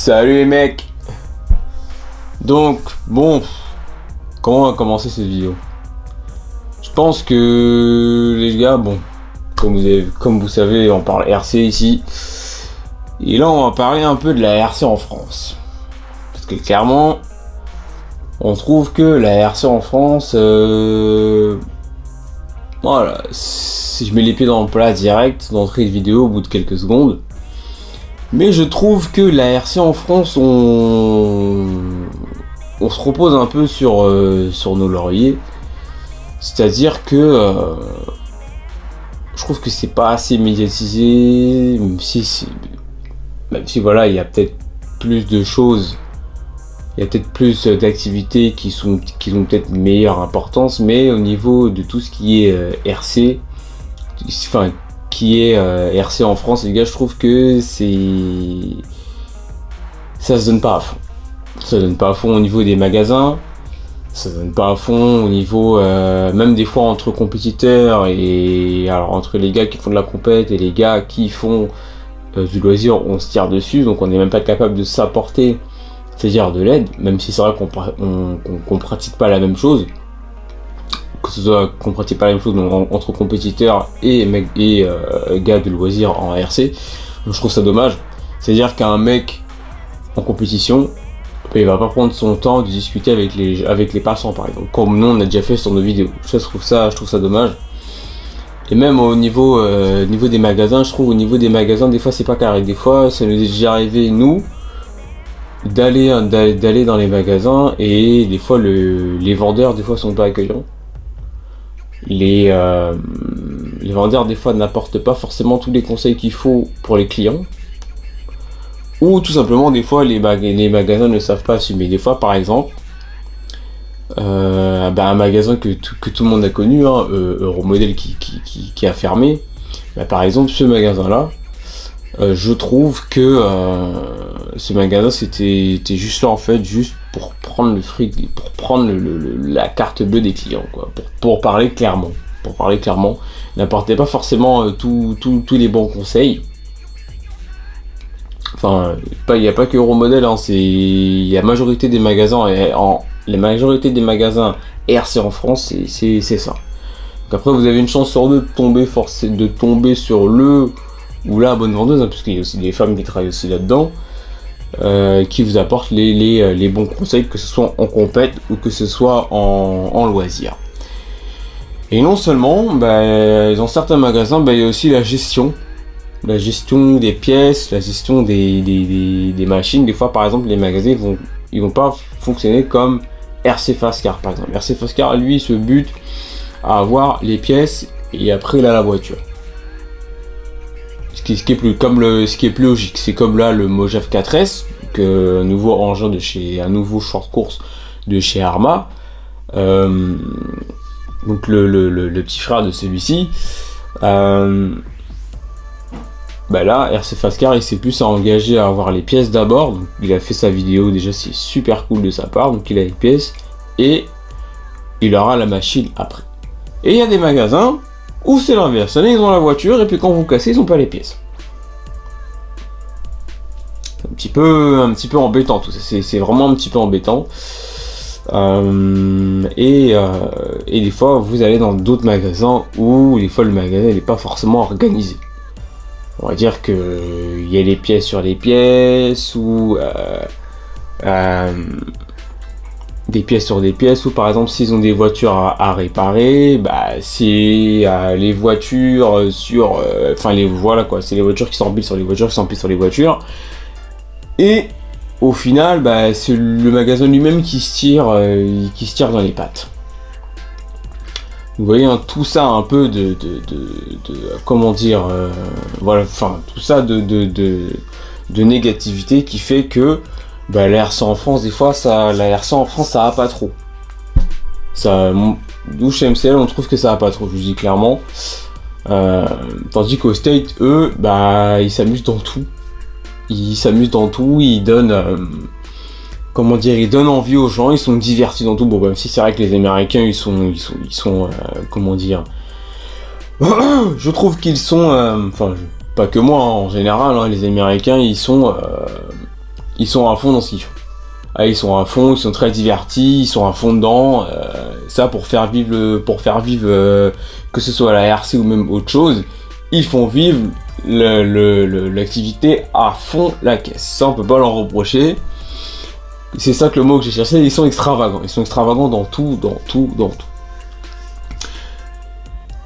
Salut les mecs. Donc, bon, comment on va commencer cette vidéo? Je pense que les gars, bon, comme vous savez, on parle RC ici. Et là, on va parler un peu de la RC en France. Parce que clairement, on trouve que la RC en France, voilà, si je mets les pieds dans le plat direct, d'entrée de vidéo au bout de quelques secondes. Mais je trouve que la RC en France, on se repose un peu sur nos lauriers. C'est-à-dire que je trouve que c'est pas assez médiatisé, même si voilà, il y a peut-être plus de choses, il y a peut-être plus d'activités qui ont peut-être une meilleure importance, mais au niveau de tout ce qui est RC, enfin qui est RC en France, les gars, je trouve que ça se donne pas à fond. Ça se donne pas à fond au niveau des magasins, ça se donne pas à fond au niveau même des fois entre compétiteurs, et alors entre les gars qui font de la compète et les gars qui font du loisir, on se tire dessus, donc on n'est même pas capable de s'apporter, c'est-à-dire de l'aide, même si c'est vrai qu'on pratique pas la même chose, que ce soit qu'on pratique pas la même chose entre compétiteurs et gars de loisirs en RC. Donc je trouve ça dommage. C'est-à-dire qu'un mec en compétition, il va pas prendre son temps de discuter avec les passants, par exemple, comme nous on a déjà fait sur nos vidéos. Je trouve ça dommage. Et même au niveau des magasins, je trouve au niveau des magasins, des fois c'est pas carré. Des fois ça nous est déjà arrivé, nous, d'aller dans les magasins, et des fois les vendeurs des fois sont pas accueillants. Les vendeurs des fois n'apportent pas forcément tous les conseils qu'il faut pour les clients, ou tout simplement des fois les magasins ne savent pas assumer. Des fois, par exemple, un magasin que tout le monde a connu, hein, Euromodel qui a fermé, par exemple ce magasin là, je trouve que ce magasin c'était juste là en fait, juste pour prendre le fric, pour prendre la carte bleue des clients, quoi, pour parler clairement. Il n'apportait pas forcément tous les bons conseils. Enfin, il n'y a pas que Euromodel, hein, il y a la majorité des magasins, RC en France, c'est ça. Donc après, vous avez une chance sur deux de tomber sur le ou la bonne vendeuse, hein, parce qu'il y a aussi des femmes qui travaillent aussi là-dedans, qui vous apportent les bons conseils, que ce soit en compète ou que ce soit en loisir. Et non seulement, dans certains magasins, il y a aussi la gestion des pièces, la gestion des machines. Des fois, par exemple, les magasins ils vont pas fonctionner comme RC Fast-Car, par exemple. RC Fast-Car, lui, se bute à avoir les pièces et après il a la voiture. Ce qui est plus logique, c'est comme là le Mojave 4S, un nouveau engin un nouveau short course de chez Arma. Donc le petit frère de celui-ci. Là, RC Fast-Car, il s'est plus engagé à avoir les pièces d'abord. Donc il a fait sa vidéo, déjà c'est super cool de sa part. Donc il a les pièces et il aura la machine après. Et il y a des magasins où c'est l'inverse. Là, ils ont la voiture et puis quand vous cassez, ils n'ont pas les pièces. Un petit peu embêtant tout ça. C'est vraiment un petit peu embêtant. Et des fois, vous allez dans d'autres magasins où des fois le magasin n'est pas forcément organisé. On va dire que il y a les pièces sur les pièces, ou des pièces sur des pièces, ou par exemple s'ils ont des voitures à réparer, c'est les voitures sur, voilà quoi, c'est les voitures qui s'empilent sur les voitures, et au final, c'est le magasin lui-même qui se tire dans les pattes. Vous voyez, hein, tout ça un peu comment dire, voilà, enfin tout ça de négativité qui fait que la RC en France, des fois, ça va pas trop. Nous chez MCL, on trouve que ça va pas trop, je vous dis clairement. Tandis qu'au State, eux, ils s'amusent dans tout. Ils donnent, ils donnent envie aux gens, ils sont divertis dans tout. Bon, même si c'est vrai que les Américains, ils sont comment dire, je trouve qu'ils sont, pas que moi, hein, en général, hein, les Américains, ils sont ils sont à fond dans ce qu'ils font. Ah, ils sont à fond, ils sont très divertis, ils sont à fond dedans. Ça pour faire vivre, que ce soit la RC ou même autre chose, ils font vivre l'activité à fond la caisse. Ça on peut pas leur reprocher. C'est ça que le mot que j'ai cherché, ils sont extravagants. Ils sont extravagants dans tout.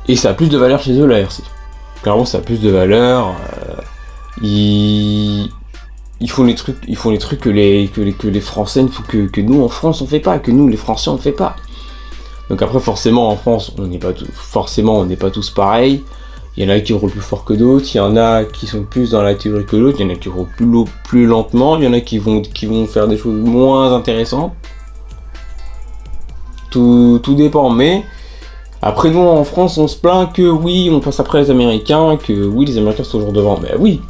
Et ça a plus de valeur chez eux la RC. Clairement ça a plus de valeur. Ils font les trucs que les Français, que nous en France on fait pas, que nous les Français on fait pas. Donc après forcément en France on n'est pas tous pareils. Il y en a qui roulent plus fort que d'autres, il y en a qui sont plus dans la théorie que d'autres, il y en a qui roulent plus lentement, il y en a qui vont faire des choses moins intéressantes. Tout dépend, mais après nous en France on se plaint que oui on passe après les Américains, que oui les Américains sont toujours devant. Ben oui,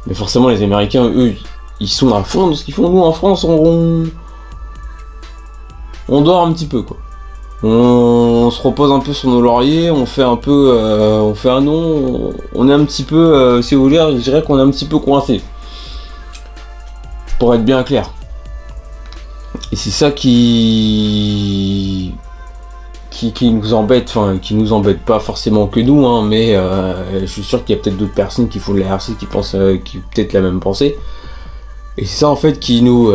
mais forcément les Américains eux ils sont à fond dans ce qu'ils font. Nous en France on dort un petit peu quoi. On se repose un peu sur nos lauriers, on fait un nom, on est un petit peu, si vous voulez, je dirais qu'on est un petit peu coincé. Pour être bien clair. Et c'est ça qui nous embête, enfin qui nous embête pas forcément que nous, hein, mais je suis sûr qu'il y a peut-être d'autres personnes qui font de la RC qui pensent, qui ont peut-être la même pensée. Et c'est ça en fait qui nous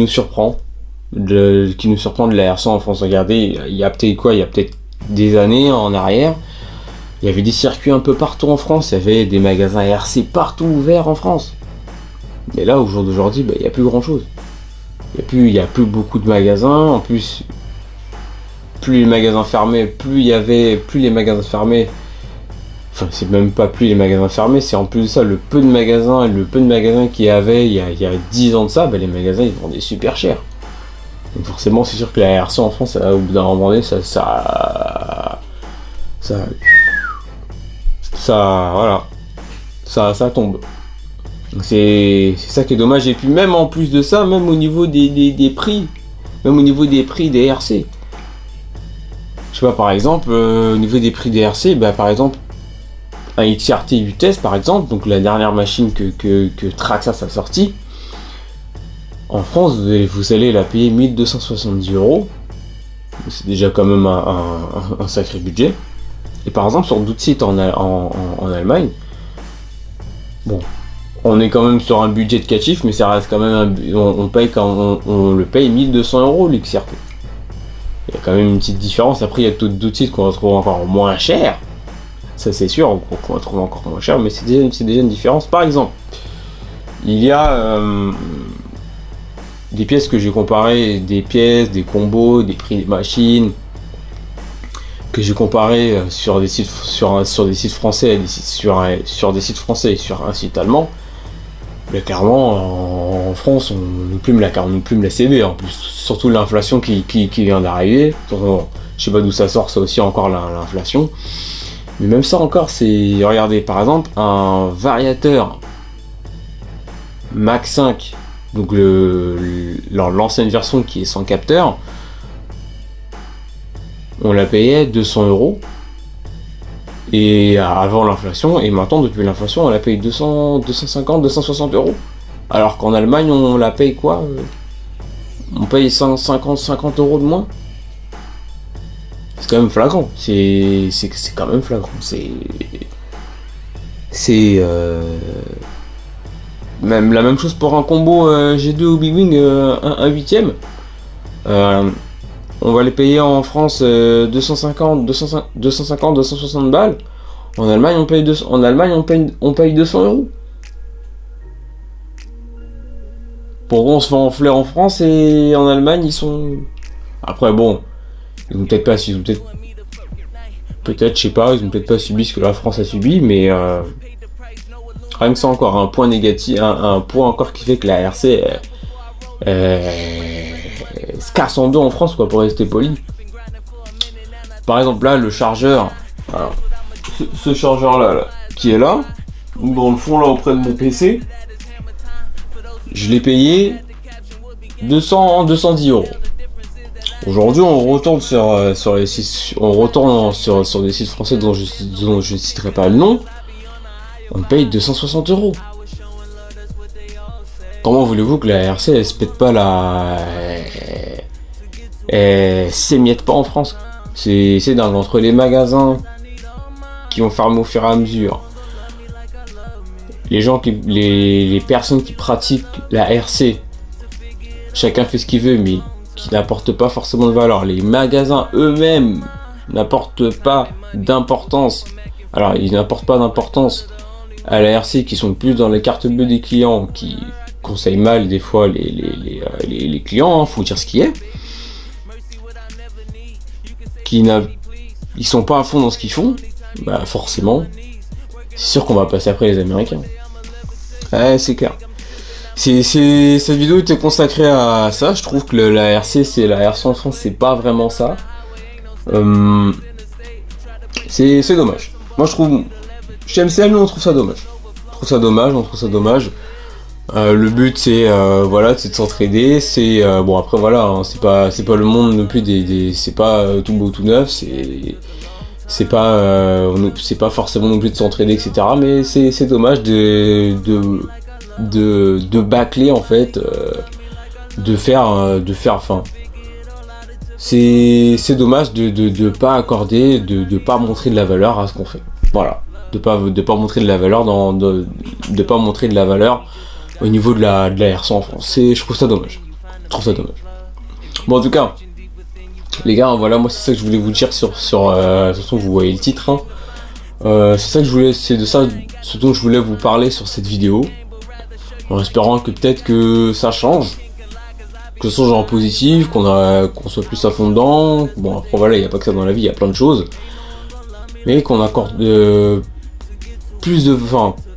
surprend. Qui nous surprend de la RC en France. Regardez, il y a peut-être des années en arrière, il y avait des circuits un peu partout en France, il y avait des magasins RC partout ouverts en France. Et là, au jour d'aujourd'hui, il n'y a plus grand chose. Il y a plus beaucoup de magasins. En plus, plus les magasins fermaient, enfin, c'est même pas plus les magasins fermés, c'est en plus de ça, le peu de magasins qu'il y avait il y a 10 ans de ça, les magasins ils vendaient super cher. Donc forcément c'est sûr que la RC en France au bout d'un moment donné ça tombe. Donc c'est ça qui est dommage. Et puis même en plus de ça, même au niveau des prix, des RC, je sais pas, par exemple au niveau des prix des RC, par exemple un XRT 8S par exemple, donc la dernière machine que Traxxas a sorti. En France, vous allez la payer 1270 €. C'est déjà quand même un sacré budget. Et par exemple, sur d'autres sites en Allemagne, bon, on est quand même sur un budget de catif, mais ça reste quand même on le paye 1200 € l'XRT. Il y a quand même une petite différence. Après, il y a d'autres sites qu'on va trouver encore moins cher. Ça, c'est sûr, qu'on va trouver encore moins cher, mais c'est déjà une différence. Par exemple, il y a des pièces que j'ai comparées, des combos, des prix des machines, que j'ai comparé sur des sites français, sur des sites français et sur un site allemand. Mais clairement, en France, on ne peut plus me la céder. En plus, surtout l'inflation qui vient d'arriver. Je sais pas d'où ça sort, ça aussi encore l'inflation. Mais même ça encore, c'est, regardez, par exemple, un variateur Mach 5. Donc l'ancienne version qui est sans capteur, on la payait 200 €. Et avant l'inflation, et maintenant depuis l'inflation, on la paye 250, 260 €. Alors qu'en Allemagne, on la paye quoi? On paye 50 € de moins. C'est quand même flagrant. C'est quand même flagrant. Même la même chose pour un combo G2 ou Big Wing, un 8ème. On va les payer en France 250, 260 balles. En Allemagne, on paye 200 €. Pourquoi on se fait enfler en France et en Allemagne, ils sont... Après, bon, ils ont peut-être je sais pas, ils ont peut-être pas subi ce que la France a subi, mais... rien que ça encore, un point négatif, un point encore qui fait que la RC se casse en deux en France, quoi, pour rester poli. Par exemple, là, le chargeur, alors, ce chargeur-là, qui est là, dans le fond, là, auprès de mon PC, je l'ai payé 210 €. Aujourd'hui, on retourne sur des sites français dont je ne citerai pas le nom. On paye 260 €. comment voulez-vous que la RC elle se pète pas elle s'émiette pas en France? C'est dingue, entre les magasins qui vont fermer au fur et à mesure, les personnes qui pratiquent la RC, chacun fait ce qu'il veut, mais qui n'apportent pas forcément de valeur. Les magasins eux-mêmes n'apportent pas d'importance. Alors, ils n'apportent pas d'importance à la RC, qui sont plus dans les cartes bleues des clients, qui conseillent mal des fois les clients, hein, faut dire ce qui est. Ils sont pas à fond dans ce qu'ils font, bah forcément, c'est sûr qu'on va passer après les Américains. Ouais, c'est clair. Cette vidéo était consacrée à ça. Je trouve que la RC, la RC en France, c'est pas vraiment ça. C'est dommage. Moi, je trouve, chez MCL, nous, on trouve ça dommage. On trouve ça dommage. Le but, c'est voilà, c'est de s'entraider. C'est bon, après voilà, hein, c'est pas le monde non plus c'est pas tout beau tout neuf. C'est pas forcément non plus de s'entraider, etc. Mais c'est dommage de bâcler en fait, de faire enfin, c'est dommage de pas accorder, de pas montrer de la valeur à ce qu'on fait. Voilà, de pas montrer de la valeur de pas montrer de la valeur au niveau de la RC en France. Je trouve ça dommage. Bon, en tout cas, les gars, voilà, moi c'est ça que je voulais vous dire sur de toute façon vous voyez le titre, hein. C'est de ça ce dont je voulais vous parler sur cette vidéo, en espérant que peut-être que ça change, que ça change en positif, qu'on soit plus à fond dedans. Bon, après voilà, il n'y a pas que ça dans la vie, il y a plein de choses, mais qu'on accorde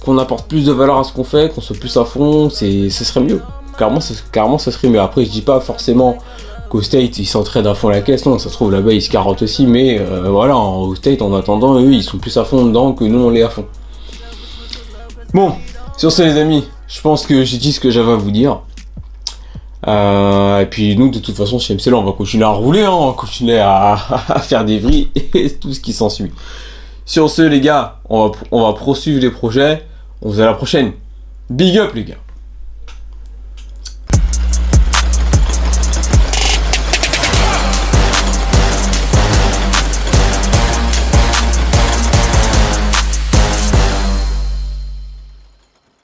qu'on apporte plus de valeur à ce qu'on fait, qu'on soit plus à fond, ce serait mieux. Carrément, ça serait mieux. Après, je dis pas forcément qu'au State, ils s'entraident à fond la caisse, non, ça se trouve là-bas, ils se carottent aussi, mais voilà, au State, en attendant, eux, ils sont plus à fond dedans que nous, on l'est à fond. Bon, sur ce, les amis, je pense que j'ai dit ce que j'avais à vous dire. Et puis, nous, de toute façon, chez MCL, on va continuer à rouler, hein, on va continuer à faire des vrilles et tout ce qui s'ensuit. Sur ce, les gars, on va poursuivre les projets. On se dit à la prochaine. Big up, les gars.